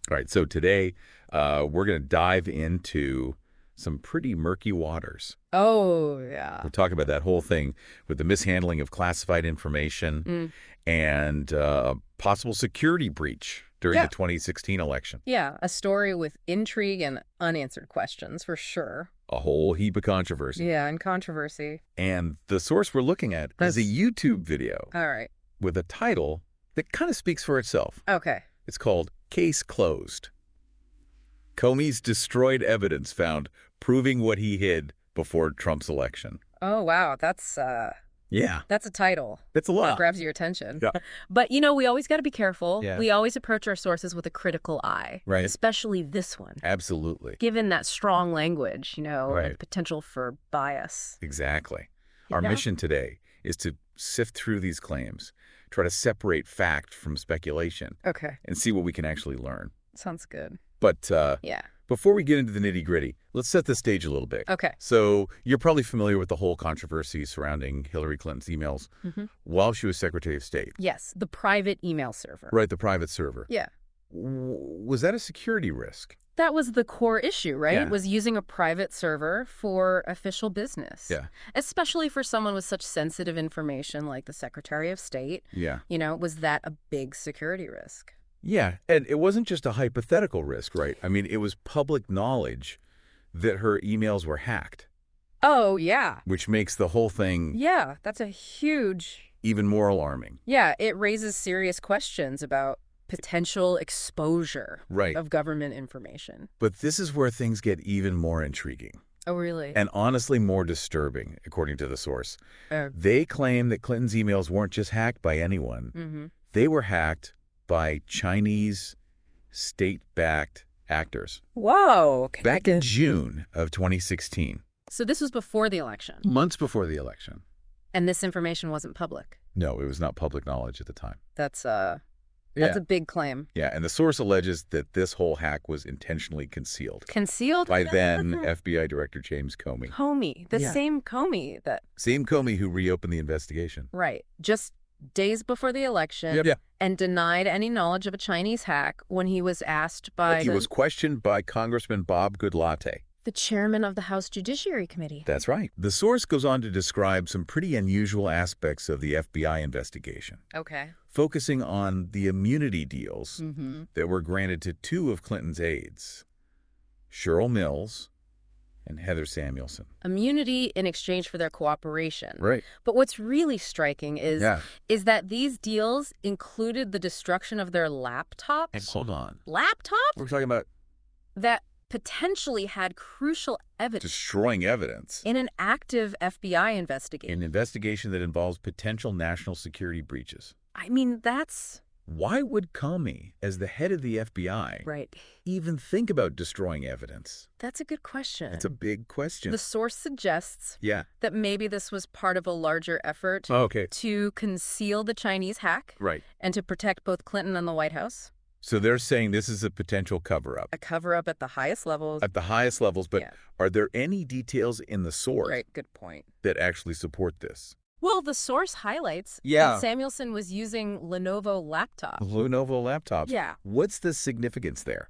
All right, so today we're going to dive into some pretty murky waters. Oh, yeah. We're talking about that whole thing with the mishandling of classified information Mm. and possible security breach during the Yeah. 2016 election. Yeah, a story with intrigue and unanswered questions, for sure. A whole heap of controversy. Yeah, and controversy. And the source we're looking at is a YouTube video All right. with a title that kind of speaks for itself. Okay. It's called Case Closed. Comey's destroyed evidence found proving what he hid before Trump's election. Oh, wow. That's Yeah, a title. that's a That lot. grabs your attention. Yeah. But, we always got to be careful. Yeah. We always approach our sources with a critical eye. Right. Especially this one. Absolutely. Given that strong language, Right. and potential for bias. Exactly. Our Yeah. mission today is to sift through these claims, try to separate fact from speculation, Okay. and see what we can actually learn. Sounds good. But Yeah. before we get into the nitty-gritty, let's set the stage a little bit. Okay. So you're probably familiar with the whole controversy surrounding Hillary Clinton's emails while she was Secretary of State. Yes, the private email server. Right, the private server. Yeah. Was that a security risk? That was the core issue, right? Yeah. Was using a private server for official business. Yeah. Especially for someone with such sensitive information like the Secretary of State. Yeah. Was that a big security risk? Yeah, and it wasn't just a hypothetical risk, right? I mean, it was public knowledge that her emails were hacked, Oh, yeah. which makes the whole thing Yeah, that's a huge... even more alarming. Yeah, it raises serious questions about potential exposure Right. of government information. But this is where things get even more intriguing Oh, really? and honestly more disturbing, according to the source. Oh. They claim that Clinton's emails weren't just hacked by anyone. Mm-hmm. They were hacked by Chinese state-backed actors Whoa. back in June of 2016, So this was before the election, months before the election. and this information wasn't public. No, it was not public knowledge at the time. That's a big claim. Yeah, and the source alleges that this whole hack was intentionally concealed Concealed? by then FBI Director James Comey. Comey, the Yeah. same Comey that, Same Comey who reopened the investigation. right, just days before the election Yeah. and denied any knowledge of a Chinese hack when he was asked by He was questioned by Congressman Bob Goodlatte. the chairman of the House Judiciary Committee. That's right. The source goes on to describe some pretty unusual aspects of the FBI investigation, Okay. focusing on the immunity deals Mm-hmm. that were granted to two of Clinton's aides, Cheryl Mills and Heather Samuelson. Immunity in exchange for their cooperation. Right. But what's really striking is Yeah. that these deals included the destruction of their laptops. And hold on. Laptops We're talking about that potentially had crucial evidence destroying evidence in an active FBI investigation. in an investigation that involves potential national security breaches. I mean, that's Why would Comey, as the head of the FBI, right. even think about destroying evidence? That's a good question. It's a big question. The source suggests Yeah. that maybe this was part of a larger effort Oh, okay. to conceal the Chinese hack Right. and to protect both Clinton and the White House. So they're saying this is a potential cover-up A cover-up at the highest levels. at the highest levels, but Yeah. are there any details in the source Right, good point. that actually support this? Well, the source highlights Yeah. that Samuelson was using Lenovo laptops. Lenovo laptops. Yeah. What's the significance there?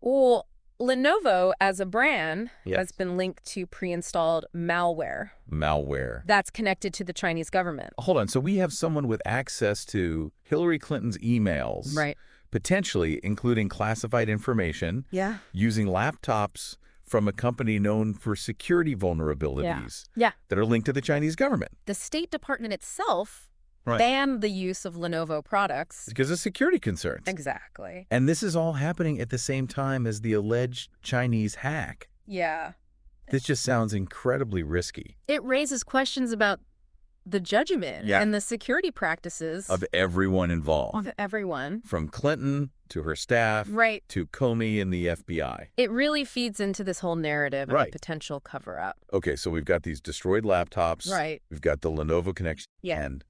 Well, Lenovo as a brand Yes. has been linked to pre-installed malware Malware. that's connected to the Chinese government. Hold on. So we have someone with access to Hillary Clinton's emails. Right. Potentially including classified information, Yeah. using laptops from a company known for security vulnerabilities Yeah. that are linked to the Chinese government. The State Department itself Right. banned the use of Lenovo products. Because of security concerns. Exactly. And this is all happening at the same time as the alleged Chinese hack. Yeah. This just sounds incredibly risky. It raises questions about the judgment Yeah. and the security practices Of everyone involved. of everyone. From Clinton to her staff Right. to Comey and the FBI. It really feeds into this whole narrative of a Right. potential cover-up. Okay, so we've got these destroyed laptops. Right. We've got the Lenovo connection. Yeah. And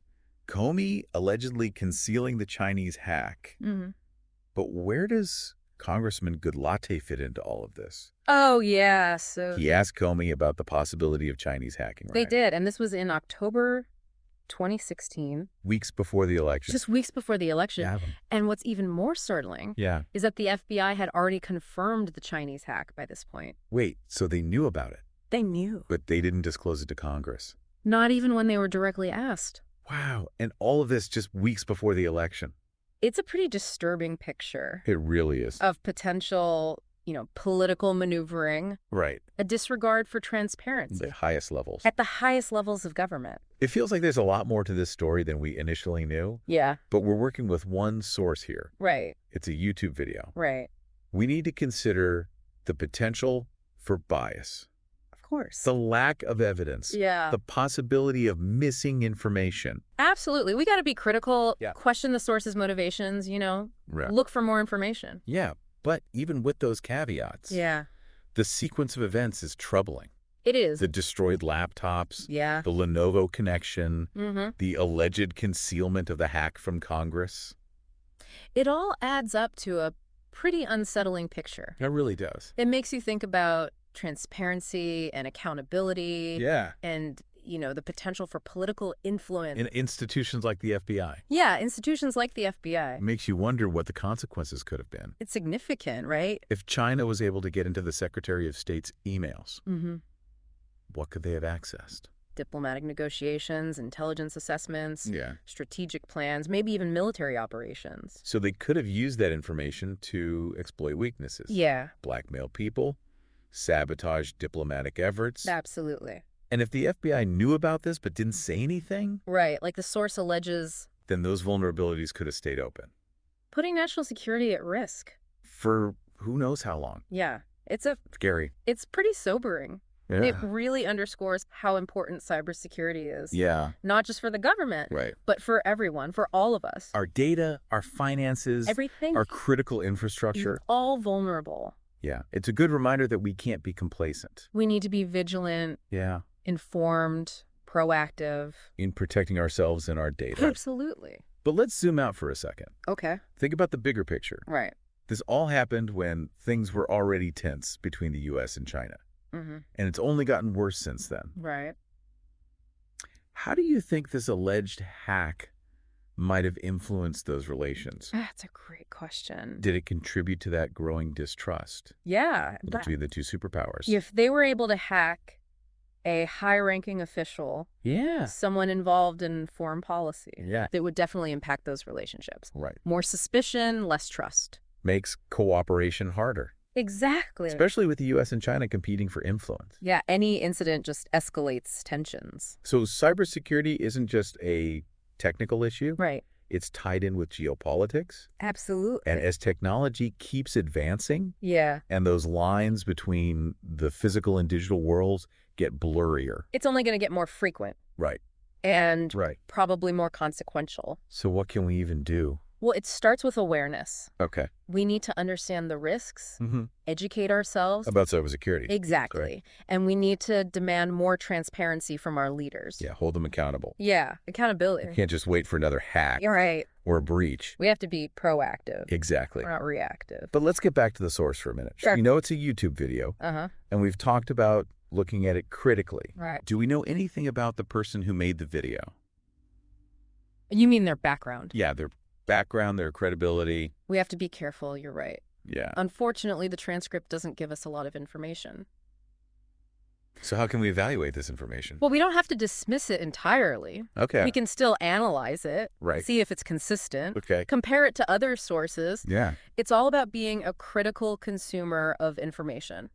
Comey allegedly concealing the Chinese hack. Mm-hmm. But where does Congressman Goodlatte fit into all of this? Oh, yeah. So He asked Comey about the possibility of Chinese hacking, right? they did. And this was in October 2016, Weeks before the election. just weeks before the election. Yeah. And what's even more startling Yeah. is that the FBI had already confirmed the Chinese hack by this point. Wait, so they knew about it, They knew. but they didn't disclose it to Congress. Not even when they were directly asked. Wow. And all of this just weeks before the election. It's a pretty disturbing picture It really is. of potential, political maneuvering, Right. a disregard for transparency The highest levels. at the highest levels of government. It feels like there's a lot more to this story than we initially knew, Yeah, but we're working with one source here. right, It's a YouTube video. right. We need to consider the potential for bias, Of course. the lack of evidence, Yeah, the possibility of missing absolutely. We got to be critical, Yeah. question the source's motivations, Right. look for more information. Yeah, but even with those caveats, Yeah, the sequence of events is troubling. it is. The destroyed laptops, Yeah. the Lenovo connection, Mm-hmm. the alleged concealment of the hack from Congress. It all adds up to a pretty unsettling picture. It really does. It makes you think about transparency and accountability Yeah. and, the potential for political influence. In institutions like the FBI. Yeah, institutions like the FBI. It makes you wonder what the consequences could have been. It's significant, right? If China was able to get into the Secretary of State's emails, Mm-hmm. what could they have accessed? Diplomatic negotiations, intelligence assessments, Yeah. strategic plans, maybe even military operations. So they could have used that information to exploit weaknesses. Yeah, Blackmail people, sabotage diplomatic efforts. absolutely. And if the FBI knew about this but didn't say anything, Right, like the source alleges then those vulnerabilities could have stayed open. putting national security at risk. For who knows how long. Yeah, Scary. it's pretty sobering. Yeah. It really underscores how important cybersecurity is. Yeah. Not just for the government, Right. but for everyone, for all of us. Our data, our finances, Everything our critical is infrastructure. all vulnerable. Yeah. It's a good reminder that we can't be complacent. We need to be vigilant, Yeah. informed, proactive. In protecting ourselves and our data. Absolutely. But let's zoom out for a second. Okay. Think about the bigger picture. Right. This all happened when things were already tense between the U.S. and China. Mm-hmm. And it's only gotten worse since then. Right. How do you think this alleged hack might have influenced those relations? That's a great question. Did it contribute to that growing distrust Yeah. between the two superpowers? If they were able to hack a high-ranking official, Yeah. someone involved in foreign policy, Yeah. that would definitely impact those relationships. Right. More suspicion, less trust. Makes cooperation harder, Exactly. especially with the U.S. and China competing for influence. Yeah, any incident just escalates tensions. So cybersecurity isn't just a technical issue. Right. It's tied in with geopolitics. Absolutely. And as technology keeps advancing Yeah. and those lines between the physical and digital worlds get blurrier. It's only going to get more frequent Right. and Right. probably more consequential. So what can we even do? Well, it starts with awareness. Okay. We need to understand the risks, Mm-hmm. educate ourselves. About cybersecurity. Exactly. Correct. And we need to demand more transparency from our leaders. Yeah, hold them accountable. Yeah, You accountability. can't just wait for another hack You're right. or a breach. We have to be proactive. Exactly. We're not reactive. But let's get back to the source for a minute. Sure. We know it's a YouTube video, Uh-huh. and we've talked about looking at it critically. Right. Do we know anything about the person who made the video? You mean their background? Yeah, their background, their credibility. We have to be careful. You're right. Yeah. Unfortunately, the transcript doesn't give us a lot of information. So how can we evaluate this information? Well, we don't have to dismiss it entirely. Okay. We can still analyze it, Right. see if it's consistent, Okay. compare it to other sources. Yeah. It's all about being a critical consumer of information.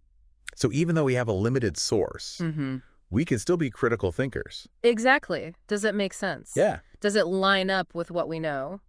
So even though we have a limited source, Mm-hmm. we can still be critical thinkers. Exactly. Does it make sense? Yeah. Does it line up with what we know?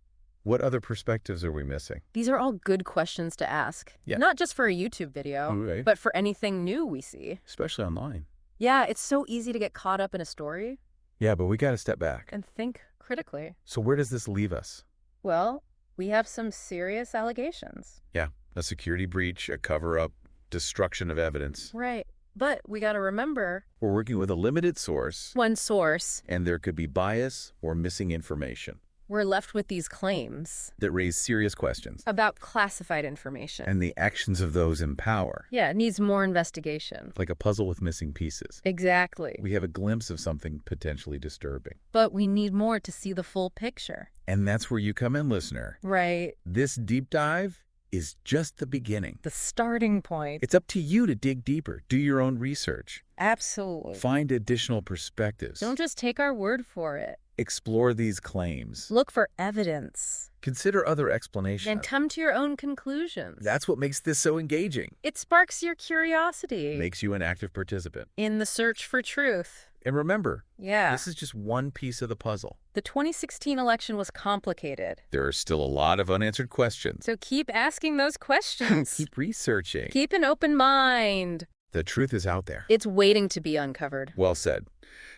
What other perspectives are we missing? These are all good questions to ask. Yeah. Not just for a YouTube video, Right. but for anything new we see. Especially online. Yeah, it's so easy to get caught up in a story Yeah, but we got to step back. and think critically. So where does this leave us? Well, we have some serious allegations. Yeah. A security breach, a cover-up, destruction of evidence. Right. But we got to remember We're working with a limited source, one source. and there could be bias or missing information. We're left with these claims that raise serious questions. about classified information. And the actions of those in power. Yeah, it needs more investigation. Like a puzzle with missing pieces. Exactly. We have a glimpse of something potentially disturbing. But we need more to see the full picture. And that's where you come in, listener. Right. This deep dive is just the beginning. The starting point. It's up to you to dig deeper, do your own research, Absolutely. find additional perspectives, Don't just take our word for it. explore these claims, Look for evidence. consider other explanations. And come to your own conclusions. That's what makes this so engaging. It sparks your curiosity. Makes you an active participant. In the search for truth. And remember, Yeah. this is just one piece of the puzzle. The 2016 election was complicated. There are still a lot of unanswered questions. So keep asking those questions. Keep researching. Keep an open mind. The truth is out there. It's waiting to be uncovered. Well said.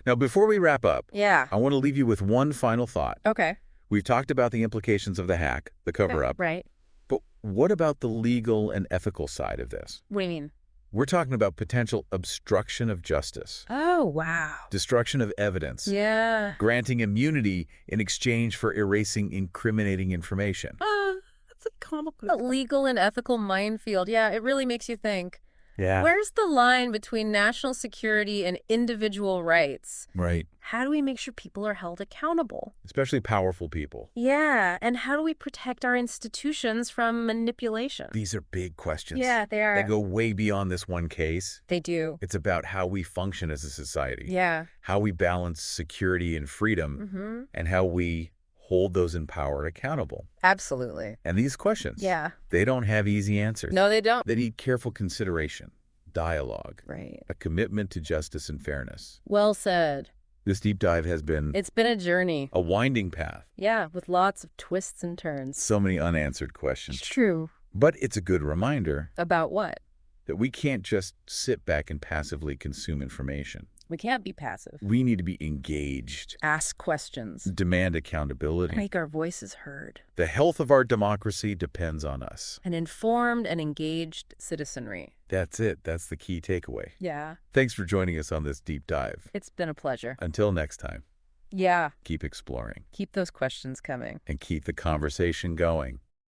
Now, before we wrap up, Yeah. I want to leave you with one final thought. Okay. We've talked about the implications of the hack, the cover-up. Right. But what about the legal and ethical side of this? What do you mean? We're talking about potential obstruction of justice, Oh, wow. destruction of evidence, Yeah. granting immunity in exchange for erasing incriminating information. That's a complicated. A legal and ethical minefield. Yeah, it really makes you think. Yeah. Where's the line between national security and individual rights? Right. How do we make sure people are held accountable? Especially powerful people. Yeah, and how do we protect our institutions from manipulation? These are big questions. Yeah, they are. They go way beyond this one case. They do. It's about how we function as a society. Yeah. How we balance security and freedom, Mm-hmm. and how we hold those in power accountable. Absolutely. And these questions, Yeah. they don't have easy answers. No, they don't. They need careful consideration, dialogue, Right. a commitment to justice and fairness. Well said. This deep dive has been It's been a journey. a winding path. Yeah, with lots of twists and turns. So many unanswered questions. True. But it's a good reminder About what? that we can't just sit back and passively consume information. We can't be passive. We need to be engaged, Ask questions. demand accountability. Make our voices heard. The health of our democracy depends on us. An informed and engaged citizenry. That's it. That's the key takeaway. Yeah. Thanks for joining us on this deep dive. It's been a pleasure. Until next time, Yeah. keep exploring Keep those questions coming. and keep the conversation going.